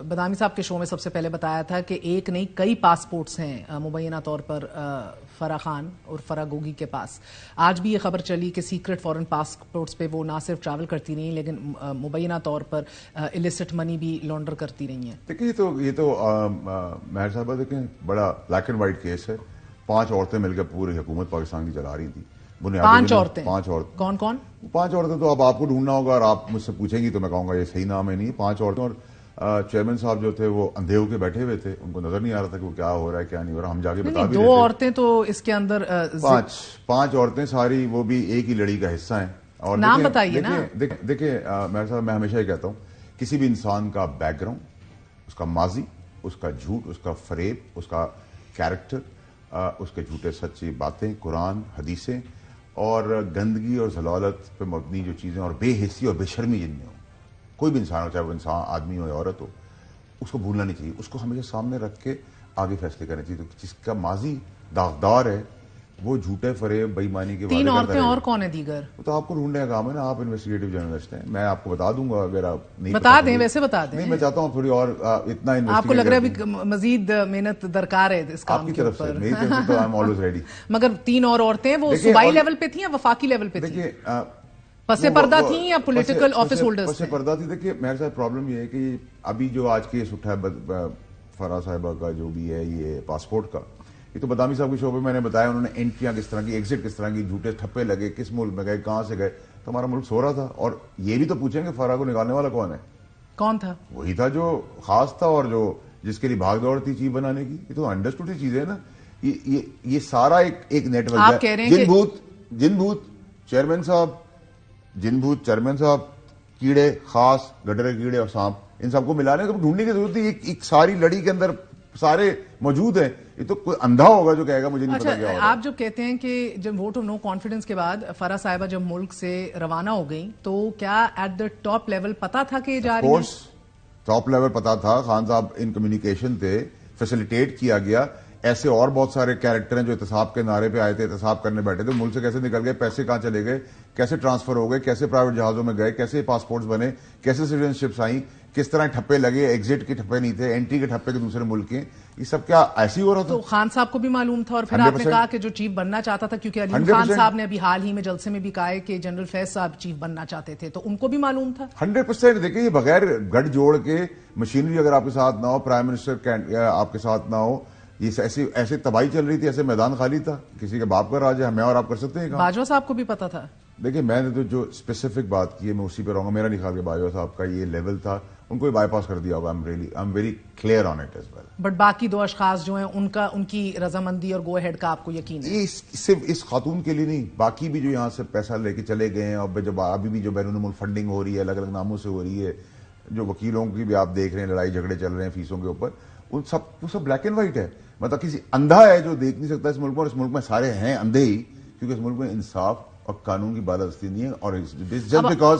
بدامی صاحب کے شو میں سب سے پہلے بتایا تھا کہ ایک نہیں کئی پاسپورٹس ہیں مبینہ طور پر فرح خان اور فرح گوگی کے پاس. آج بھی یہ خبر چلی کہ سیکرٹ فورن پاسپورٹس پہ وہ نہ صرف ٹریول کرتی رہی لیکن مبینہ طور پر السٹ منی بھی لانڈر کرتی رہی ہیں. دیکھیں یہ تو مہر صاحبہ دیکھیں بڑا بلیک اینڈ وائٹ کیس ہے. 5 عورتیں مل کے پوری حکومت پاکستان کی چلا رہی تھی. 5 عورتیں؟ 5 عورتیں. کون کون؟ 5 عورتیں تو اب آپ کو ڈھونڈنا ہوگا اور آپ مجھ سے پوچھیں گی تو میں کہوں گا یہ صحیح نام ہے نہیں. 5 عورتیں اور چیئرمین صاحب جو تھے وہ اندھے ہو کے بیٹھے ہوئے تھے. ان کو نظر نہیں آ رہا تھا کہ وہ کیا ہو رہا ہے کیا نہیں ہو رہا. ہم جا کے بتا بھی 2 عورتیں تو اس کے اندر 5 عورتیں ساری وہ بھی ایک ہی لڑی کا حصہ ہیں. اور نام بتائیے نا. دیکھیں میرے صاحب میں ہمیشہ یہ کہتا ہوں کسی بھی انسان کا بیک گراؤنڈ, اس کا ماضی, اس کا جھوٹ, اس کا فریب, اس کا کیریکٹر, اس کے جھوٹے سچی باتیں, قرآن, حدیثیں اور گندگی اور ضلالت پہ مبنی جو چیزیں اور بے حسی اور بے شرمی جن میں ہو, کوئی بھی انسان ہو چاہے وہ انسان آدمی ہو یا عورت ہو, اس کو بھولنا نہیں چاہیے. اس کو ہمیشہ سامنے رکھ کے آگے فیصلے کرنے چاہیے. تو جس کا ماضی داغدار ہے وہ جھوٹے فریب بےایمانی کے 3 عورتیں اور کون ہیں دیگر؟ وہ تو آپ کو ڈھونڈنے کا کام ہے نا. آپ انویسٹیگیٹو جرنلسٹ ہیں. میں آپ کو بتا دوں گا اگر آپ نہیں بتا دیں. ویسے بتا دیں. نہیں میں چاہتا ہوں تھوڑی اور اتنا آپ کو لگ رہا ہے ابھی مزید محنت درکار ہے اس کام کے اوپر. میری طرف سے تو آئی ایم آلویز ریڈی. مگر 3 اور عورتیں وہ صوبائی لیول پہ تھیں یا وفاقی لیول پہ تھیں؟ دیکھیے پس پردہ تھیں یا پولیٹیکل آفس ہولڈرز تھے؟ پس پردہ تھی. دیکھیے میرے ساتھ پرابلم یہ ہے کہ ابھی جو آج کیس اٹھا ہے فرح صاحبہ کا جو بھی ہے یہ پاسپورٹ کا, یہ تو بدامی صاحب کے شعبے میں نے بتایا انہوں نے انٹریاں کس طرح کی, ایگزٹ کس طرح کی, جھوٹے ٹھپے لگے, کس ملک میں گئے, کہاں سے گئے. تو ہمارا ملک سو رہا تھا. اور یہ بھی تو پوچھیں کہ فرح کو نکالنے والا کون ہے؟ کون تھا؟ وہی تھا جو خاص تھا اور جو جس کے لیے بھاگ دوڑ تھی چیز بنانے کی. یہ تو انڈرسٹوڈ چیز ہے نا. یہ سارا ایک نیٹ ورک ہے. جن بھوت چیئرمین صاحب کیڑے خاص گڈرے کیڑے اور سانپ ان سب کو ملانے تو ڈھونڈنے کی ضرورت ہے. ایک ساری لڑی کے اندر سارے موجود ہیں. یہ تو کوئی اندھا ہوگا جو کہے گا مجھے نہیں پتا کیا ہوگا. آپ جو کہتے ہیں کہ جب ووٹ آف نو کانفیڈنس کے بعد فرح صاحبہ جب ملک سے روانہ ہو گئی تو کیا ایٹ دا ٹاپ لیول پتا تھا کہ یہ جا رہی ہیں؟ ٹاپ لیول پتا تھا. خان صاحب ان کمیونیکیشن تھے, فیسیلیٹیٹ کیا گیا. ایسے اور بہت سارے کیریکٹر ہیں جو احتساب کے نعرے پہ آئے تھے, احتساب کرنے بیٹھے تھے. ملک سے کیسے نکل گئے, پیسے کہاں چلے گئے, کیسے ٹرانسفر ہو گئے, کیسے پرائیویٹ جہازوں میں گئے, کیسے پاسپورٹس بنے, کیسے سٹیزن شپس آئیں, کس طرح ٹھپے لگے. ایگزٹ کے ٹھپے نہیں تھے, انٹری کے ٹھپے کے دوسرے ملک کے. یہ سب کیا ایسی ہو رہا تھا؟ تو خان صاحب کو بھی معلوم تھا. اور پھر آپ نے کہا کہ جو چیف بننا چاہتا تھا, کیونکہ علیم خان صاحب نے ابھی حال ہی میں جلسے میں بھی کہا ہے کہ جنرل فیض صاحب چیف بننا چاہتے تھے, تو ان کو بھی معلوم تھا 100%. دیکھیں یہ بغیر گٹھ جوڑ کے مشینری اگر آپ کے ساتھ نہ ہو, پرائم منسٹر آپ کے ساتھ نہ ہو, یہ ایسے تباہی چل رہی تھی, ایسے میدان خالی تھا, کسی کے باپ کا راج ہے, میں اور آپ کر سکتے ہیں. باجوہ صاحب کو بھی پتا تھا. دیکھیں میں نے تو جو اسپیسیفک بات کی ہے میں اسی پہ رہوں گا. میرا نہیں خیال کہ باجوہ صاحب کا یہ لیول تھا, ان کو بائی پاس کر دیا ہوگا. I am very clear on it as well. But باقی 2 اشخاص جو ہیں ان کی رضامندی اور گو ہیڈ کا آپ کو یقین ہے؟ صرف اس خاتون کے لیے نہیں, باقی بھی جو یہاں سے پیسہ لے کے چلے گئے ہیں اور جب ابھی بھی جو بیرون ملک فنڈنگ ہو رہی ہے الگ الگ ناموں سے ہو رہی ہے, جو وکیلوں کی بھی آپ دیکھ رہے ہیں لڑائی جھگڑے چل رہے ہیں فیسوں کے اوپر, وہ سب بلیک اینڈ وائٹ ہے. مطلب کسی اندھا ہے جو دیکھ نہیں سکتا اس ملک میں, اور اس ملک میں سارے ہیں اندھے ہی, کیونکہ اس ملک میں انصاف اور قانون کی بالادستی نہیں ہے. اور جسٹ بیکاز